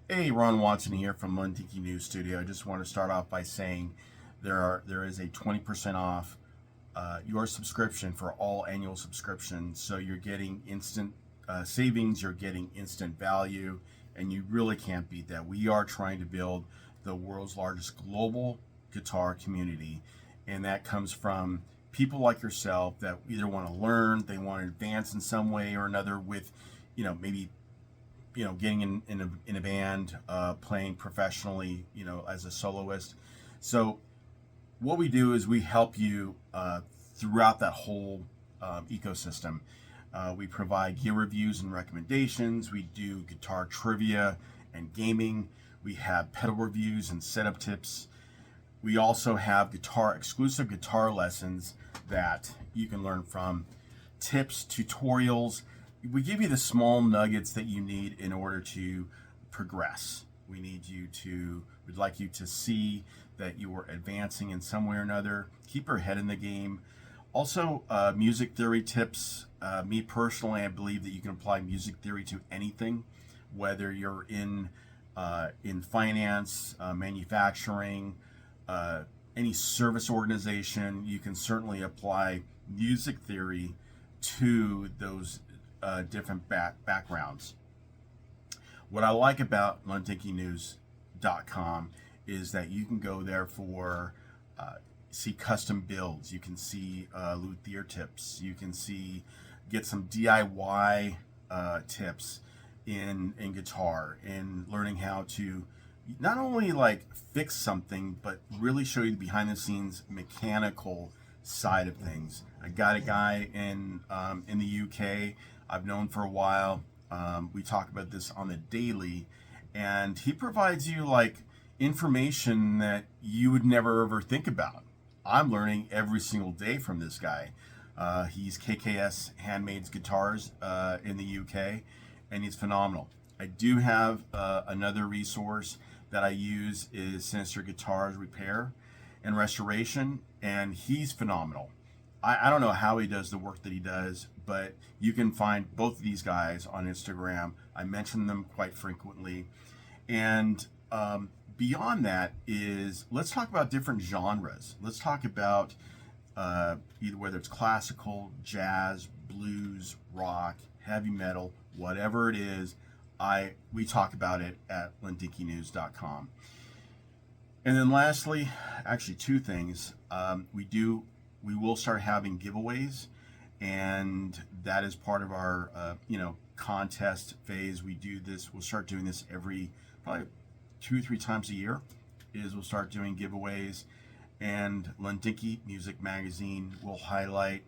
Hey, Ron Watson here from Lundinke News Studio. I just want to start off by saying there is a 20% off your subscription for all annual subscriptions. So you're getting instant savings, you're getting instant value, and you really can't beat that. We are trying to build the world's largest global guitar community, and that comes from people like yourself that either want to learn, they want to advance in some way or another with, maybe getting in a band, playing professionally, as a soloist. So what we do is we help you throughout that whole ecosystem. We provide gear reviews and recommendations. We do guitar trivia and gaming. We have pedal reviews and setup tips. We also have exclusive guitar lessons that you can learn from, tips, tutorials. We give you the small nuggets that you need in order to progress. We'd like you to see that you are advancing in some way or another. Keep your head in the game. Also, music theory tips. Me personally, I believe that you can apply music theory to anything, whether you're in finance, manufacturing, any service organization. You can certainly apply music theory to those different backgrounds. What I like about LundinkeNews.com is that you can go there for see custom builds. You can see luthier tips. You can get some DIY tips in guitar, and learning how to not only like fix something, but really show you the behind the scenes mechanical side of things. I got a guy in the UK I've known for a while. We talk about this on the daily, and he provides you like information that you would never ever think about. I'm learning every single day from this guy. He's KKS Handmade Guitars in the UK, and he's phenomenal. I do have another resource that I use is Sinister Guitars Repair and Restoration, and he's phenomenal. I don't know how he does the work that he does, but you can find both of these guys on Instagram. I mention them quite frequently. And beyond that is, let's talk about different genres. Let's talk about either whether it's classical, jazz, blues, rock, heavy metal, whatever it is. We talk about it at LundinkeNews.com. And then lastly, actually two things. We will start having giveaways, and that is part of our contest phase. We'll start doing this every probably 2 or 3 times a year. We'll start doing giveaways, and Lundinke Music Magazine will highlight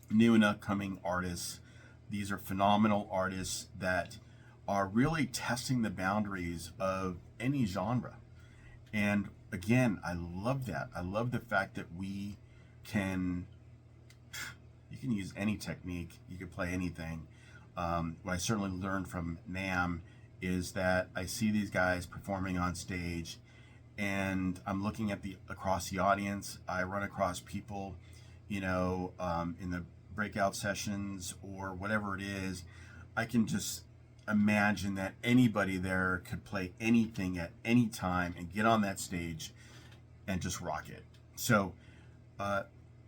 new and upcoming artists. These are phenomenal artists that are really testing the boundaries of any genre. And again, I love that. I love the fact that you can use any technique, you can play anything. What I certainly learned from NAMM is that I see these guys performing on stage, and I'm looking at across the audience. I run across people, in the breakout sessions or whatever it is. I can just imagine that anybody there could play anything at any time and get on that stage and just rock it. So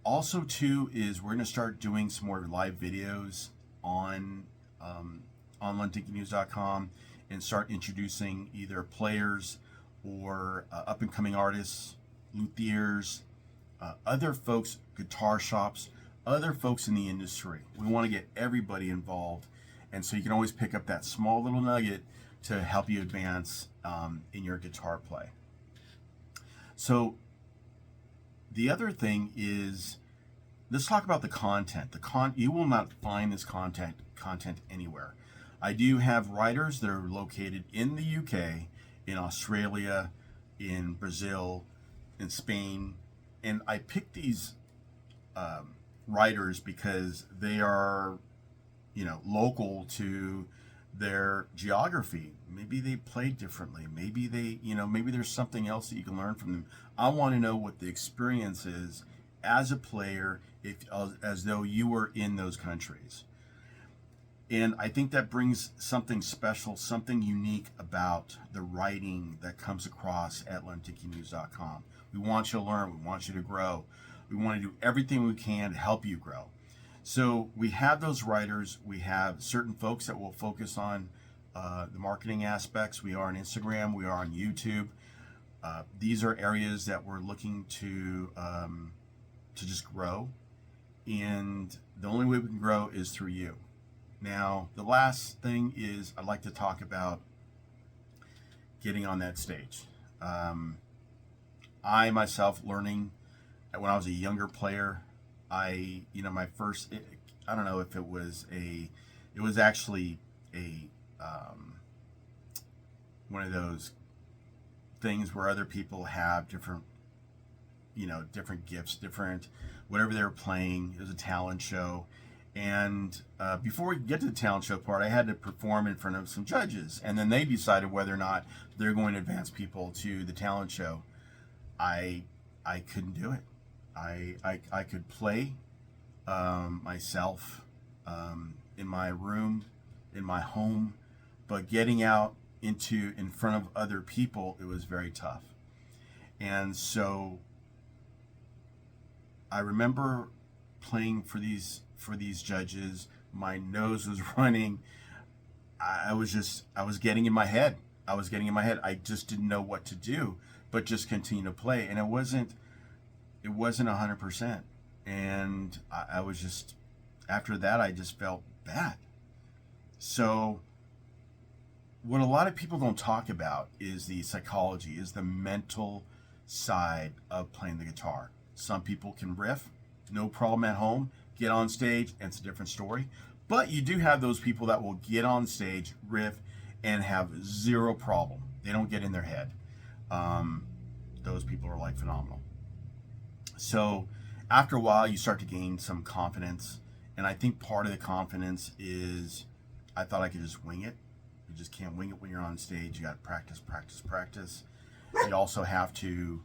also too is we're going to start doing some more live videos on LundinkeNews.com, and start introducing either players or up and coming artists, luthiers, other folks, guitar shops, other folks in the industry. We want to get everybody involved, and so you can always pick up that small little nugget to help you advance in your guitar play. So the other thing is, let's talk about the content. You will not find this content anywhere. I do have writers that are located in the UK, in Australia, in Brazil, in Spain, and I picked these writers because they are, local to their geography. Maybe they play differently. Maybe maybe there's something else that you can learn from them. I want to know what the experience is as a player, as though you were in those countries. And I think that brings something special, something unique about the writing that comes across at lundinkenews.com. We want you to learn. We want you to grow. We want to do everything we can to help you grow. So we have those writers. We have certain folks that will focus on the marketing aspects. We are on Instagram. We are on YouTube. These are areas that we're looking to just grow. And the only way we can grow is through you. Now, the last thing is I'd like to talk about getting on that stage. I myself learning when I was a younger player, my first, I don't know if it was it was actually one of those things where other people have different gifts, different, whatever they were playing. It was a talent show. And before we get to the talent show part, I had to perform in front of some judges, and then they decided whether or not they're going to advance people to the talent show. I couldn't do it. I could play myself in my room, in my home, but getting out in front of other people, it was very tough. And so I remember playing for these judges. My nose was running. I was getting in my head. I just didn't know what to do, but just continue to play. And it wasn't 100%. And I was just, after that, I just felt bad. So what a lot of people don't talk about is the psychology, is the mental side of playing the guitar. Some people can riff, no problem at home, get on stage, and it's a different story. But you do have those people that will get on stage, riff, and have zero problem. They don't get in their head. Those people are like phenomenal. So after a while, you start to gain some confidence. And I think part of the confidence is I thought I could just wing it. You just can't wing it when you're on stage. You got to practice, practice, practice. You also have to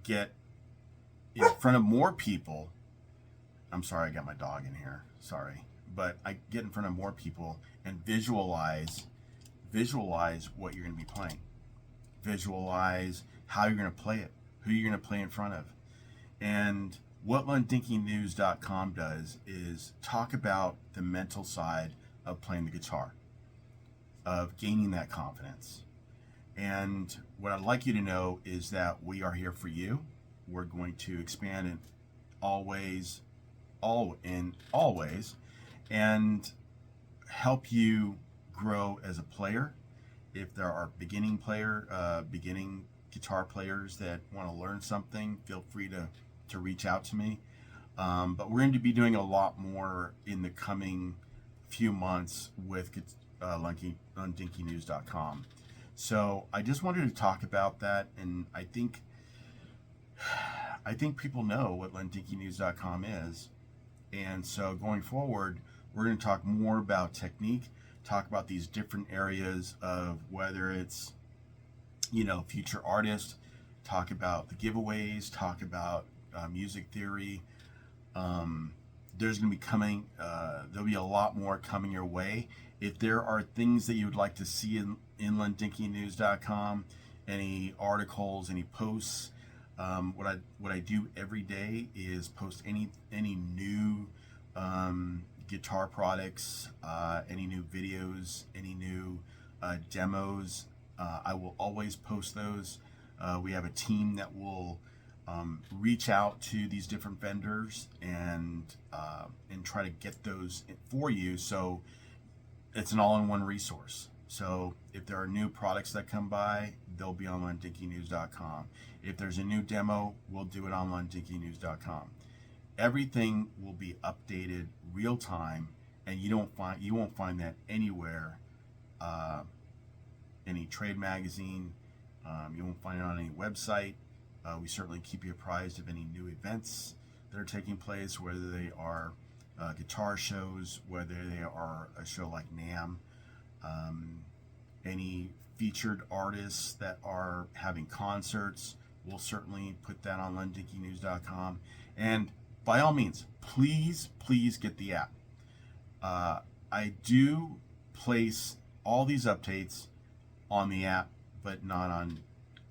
get in front of more people. I'm sorry, I got my dog in here. Sorry. But I get in front of more people and visualize what you're going to be playing. Visualize how you're going to play it, who you're going to play in front of. And what lundinkenews.com does is talk about the mental side of playing the guitar, of gaining that confidence. And what I'd like you to know is that we are here for you. We're going to expand in all ways, and help you grow as a player. If there are beginning guitar players that want to learn something, feel free to reach out to me. But we're going to be doing a lot more in the coming few months with lundinkenews.com. So I just wanted to talk about that, and I think people know what lundinkenews.com is. And so going forward, we're going to talk more about technique, talk about these different areas of whether it's, future artists, talk about the giveaways, talk about music theory. There's going to be there'll be a lot more coming your way. If there are things that you would like to see in lundinkenews.com, any articles, any posts, what I do every day is post any new guitar products, any new videos, any new demos. I will always post those. We have a team that will reach out to these different vendors and try to get those for you, so it's an all-in-one resource. So if there are new products that come by, they'll be on lundinkenews.com. If there's a new demo, we'll do it on lundinkenews.com. Everything will be updated real time, and you won't find that anywhere. Any trade magazine, you won't find it on any website. We certainly keep you apprised of any new events that are taking place, whether they are guitar shows, whether they are a show like NAMM, any featured artists that are having concerts. We'll certainly put that on lundinkenews.com. And by all means, please get the app. I do place all these updates on the app, but not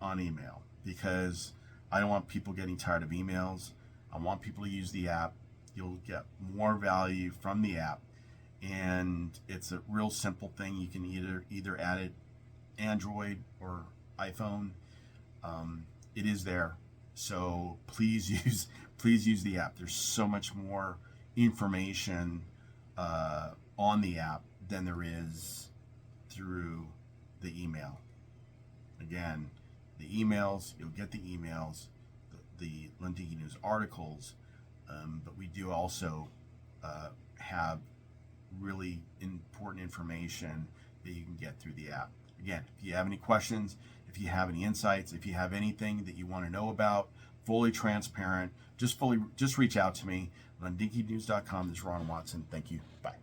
on email, because I don't want people getting tired of emails. I want people to use the app. You'll get more value from the app, and it's a real simple thing. You can either add it Android or iPhone. It is there, so please use the app. There's so much more information on the app than there is through the email. Again, the emails, you'll get the emails, the Lundinke News articles, but we do also have really important information that you can get through the app. Again, if you have any questions, if you have any insights, if you have anything that you want to know about, fully transparent, just reach out to me. LundinkeNews.com. This is Ron Watson. Thank you. Bye.